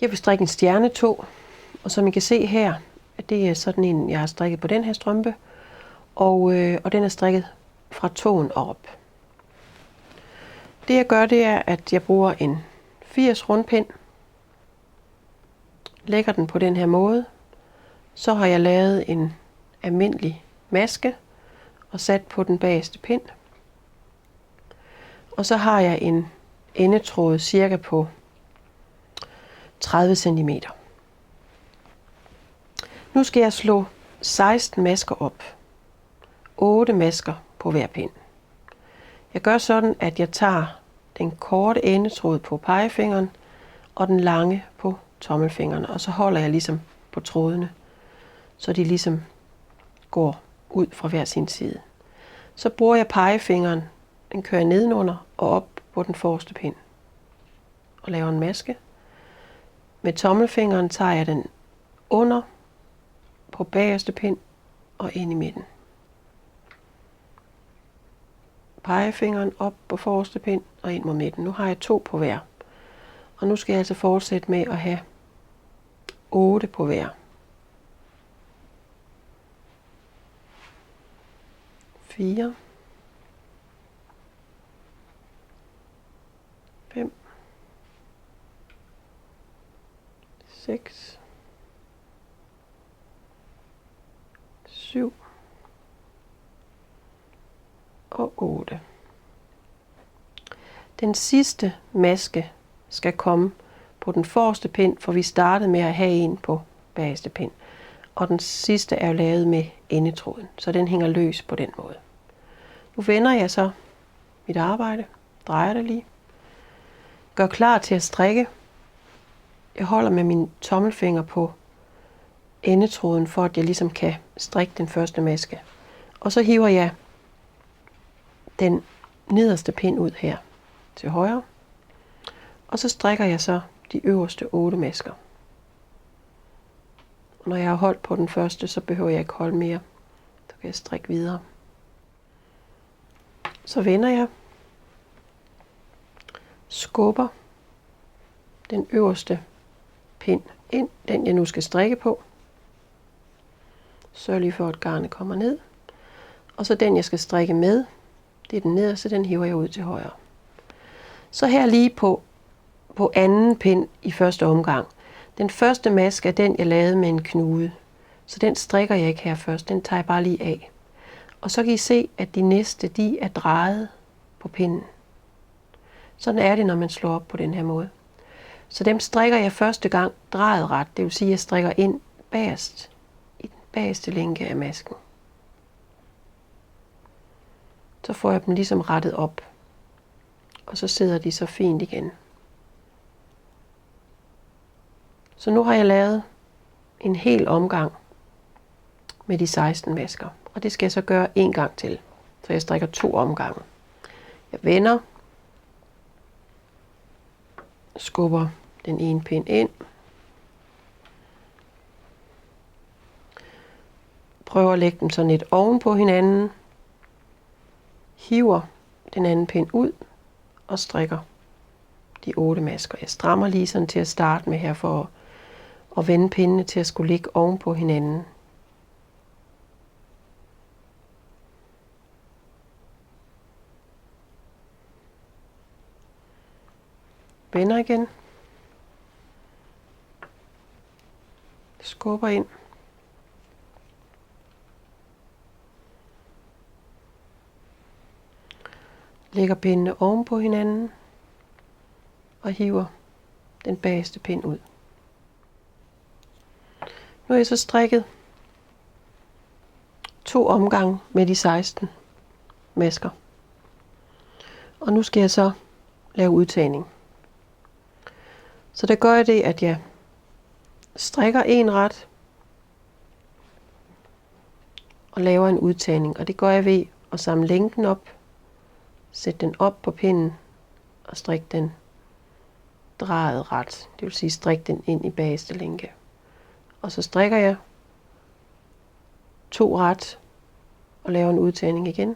Jeg vil strikke en stjernetå, og som I kan se her, at det er sådan en, jeg har strikket på den her strømpe, og den er strikket fra tåen op. Det jeg gør, det er, at jeg bruger en 80 rundpind, lægger den på den her måde, så har jeg lavet en almindelig maske og sat på den bagerste pind. Og så har jeg en endetråd cirka på 30 cm. Nu skal jeg slå 16 masker op. 8 masker på hver pind. Jeg gør sådan, at jeg tager den korte endetråd på pegefingeren og den lange på tommelfingeren, og så holder jeg ligesom på trådene, så de ligesom går ud fra hver sin side. Så bruger jeg pegefingeren, den kører nedenunder og op på den forreste pind og laver en maske. Med tommelfingeren tager jeg den under på bagerste pind og ind i midten. Pegefingeren op på forreste pind og ind mod midten. Nu har jeg 2 på hver. Og nu skal jeg altså fortsætte med at have 8 på hver. 4, 5, 6, 7 og 8. Den sidste maske skal komme på den forreste pind, for vi startede med at have en på bagerste pind. Og den sidste er lavet med endetråden, så den hænger løs på den måde. Nu vender jeg så mit arbejde, drejer det lige, gør klar til at strikke. Jeg holder med min tommelfinger på endetråden, for at jeg ligesom kan strikke den første maske. Og så hiver jeg den nederste pind ud her til højre, og så strikker jeg så de øverste 8 masker. Og når jeg har holdt på den første, så behøver jeg ikke holde mere. Så kan jeg strikke videre. Så vender jeg, skubber den øverste pind ind, den jeg nu skal strikke på. Sørg lige for, at garnet kommer ned. Og så den jeg skal strikke med, det er den nederste, den hiver jeg ud til højre. Så her lige på anden pind i første omgang. Den første maske er den, jeg lavede med en knude. Så den strikker jeg ikke her først, den tager jeg bare lige af. Og så kan I se, at de næste, de er drejet på pinden. Sådan er det, når man slår op på den her måde. Så dem strikker jeg første gang drejet ret, det vil sige, at jeg strikker ind bagerst, i den bagerste lænke af masken. Så får jeg dem ligesom rettet op, og så sidder de så fint igen. Så nu har jeg lavet en hel omgang med de 16 masker, og det skal jeg så gøre en gang til, så jeg strikker 2 omgange. Jeg vender, skubber den ene pind ind, prøver at lægge dem sådan lidt oven på hinanden, hiver den anden pind ud og strikker de 8 masker. Jeg strammer lige sådan til at starte med her for at vende pindene til at skulle ligge oven på hinanden. Vender igen. Skubber ind. Lægger pindene oven på hinanden og hiver den bagerste pind ud. Nu har jeg så strikket 2 omgange med de 16 masker. Og nu skal jeg så lave udtagning. Så der gør jeg det, at jeg strikker en ret og laver en udtagning. Og det gør jeg ved at samle længden op, sætte den op på pinden og strikke den drejet ret. Det vil sige strikke den ind i bagerste lænke. Og så strikker jeg 2 ret og laver en udtagning igen.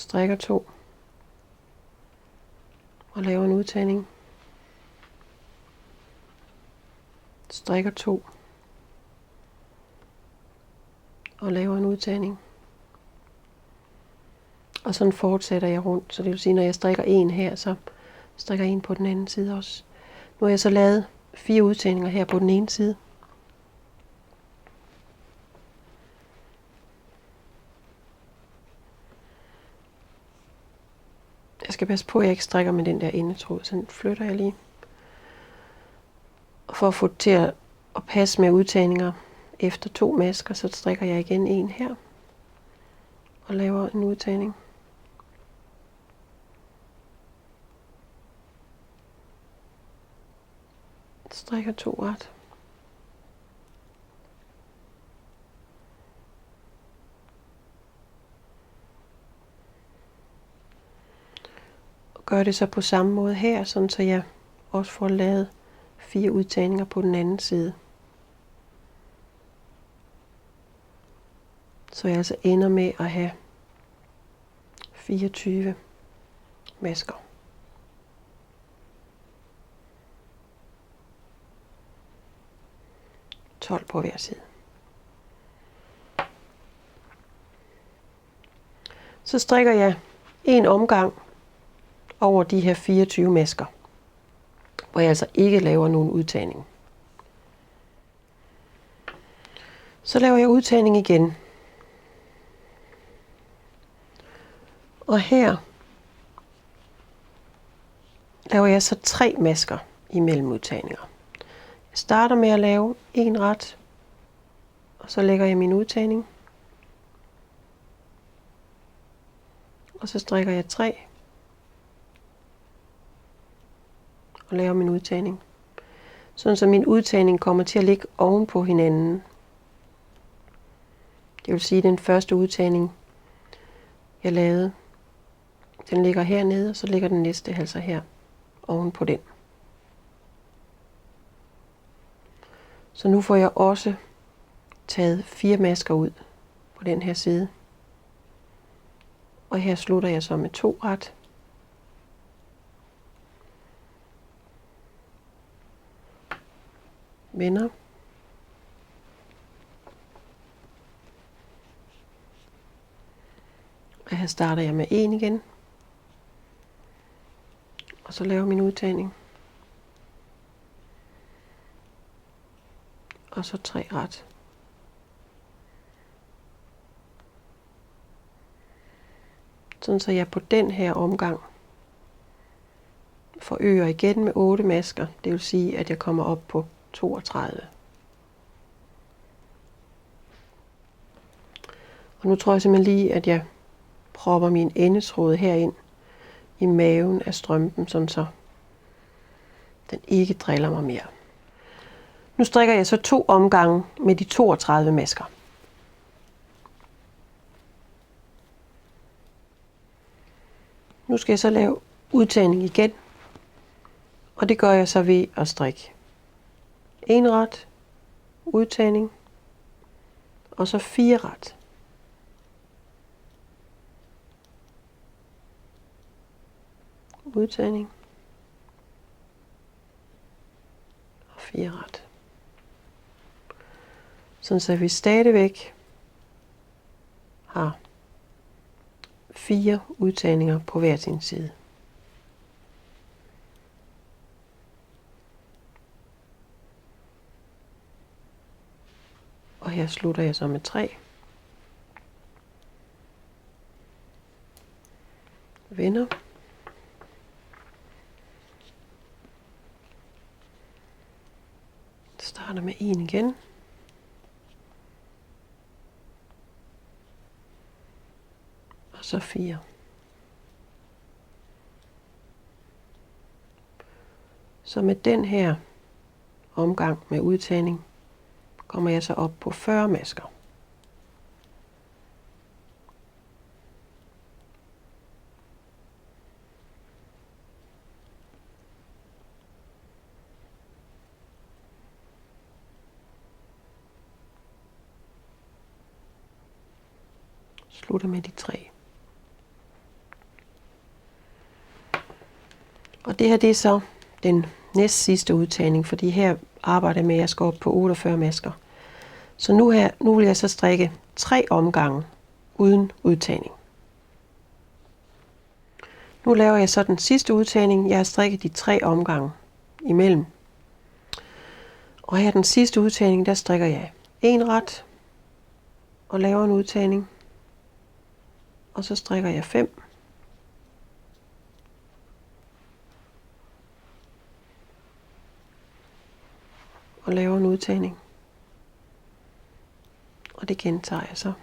strikker 2 og laver en udtagning, strikker 2 og laver en udtagning. Og sådan fortsætter jeg rundt, så det vil sige, når jeg strikker en her, så strikker jeg en på den anden side også. Nu har jeg så lavet 4 udtagninger her på den ene side. Jeg skal passe på, at jeg ikke strikker med den der endetråd, så den flytter jeg lige. Og for at få det til at passe med udtagninger efter 2 masker, så strikker jeg igen en her og laver en udtagning. Strikker 2 ret. Og gør det så på samme måde her, sådan så jeg også får lavet 4 udtagninger på den anden side. Så jeg altså ender med at have 24 masker. På hver side. Så strikker jeg en omgang over de her 24 masker, hvor jeg altså ikke laver nogen udtagning. Så laver jeg udtagning igen. Og her laver jeg så 3 masker imellem udtagninger. Jeg starter med at lave en ret, og så lægger jeg min udtagning. Og så strikker jeg 3 og laver min udtagning. Sådan så min udtagning kommer til at ligge oven på hinanden. Det vil sige, at den første udtagning, jeg lavede, den ligger hernede, og så ligger den næste altså her oven på den. Så nu får jeg også taget 4 masker ud på den her side. Og her slutter jeg så med 2 ret. Vender. Og her starter jeg med 1 igen. Og så laver min udtagning. Og så 3 ret. Sådan så jeg på den her omgang forøger igen med 8 masker. Det vil sige, at jeg kommer op på 32. Og nu tror jeg simpelthen lige, at jeg propper min endetråd herind i maven af strømpen, sådan så den ikke driller mig mere. Nu strikker jeg så 2 omgange med de 32 masker. Nu skal jeg så lave udtagning igen, og det gør jeg så ved at strikke en ret, udtagning, og så 4 ret. Udtagning og 4 ret. Sådan så vi stadigvæk har 4 udtagninger på hver sin side. Og her slutter jeg så med 3. Vender. Starter med 1 igen. Og så 4. Så med den her omgang med udtagning kommer jeg så op på 40 masker. Slutter med de 3. Og det her, det er så den næst sidste udtagning, fordi her arbejder jeg med, at jeg skal op på 48 masker. Så nu vil jeg så strikke 3 omgange uden udtagning. Nu laver jeg så den sidste udtagning. Jeg har strikket de 3 omgange imellem. Og her den sidste udtagning, der strikker jeg en ret og laver en udtagning. Og så strikker jeg 5. Og laver en udtagning. Og det gentager jeg så.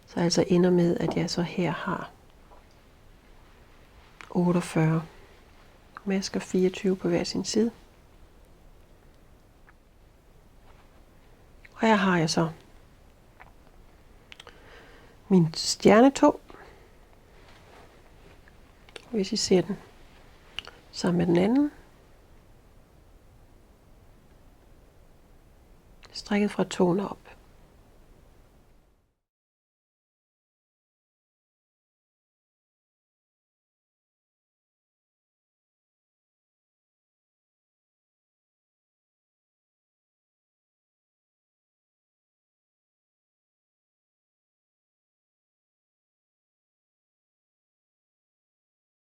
Så altså ender med, at jeg så her har 48 masker, 24 på hver sin side. Og her har jeg så min stjernetå. Hvis I ser den sammen med den anden. Strikket fra tåen op.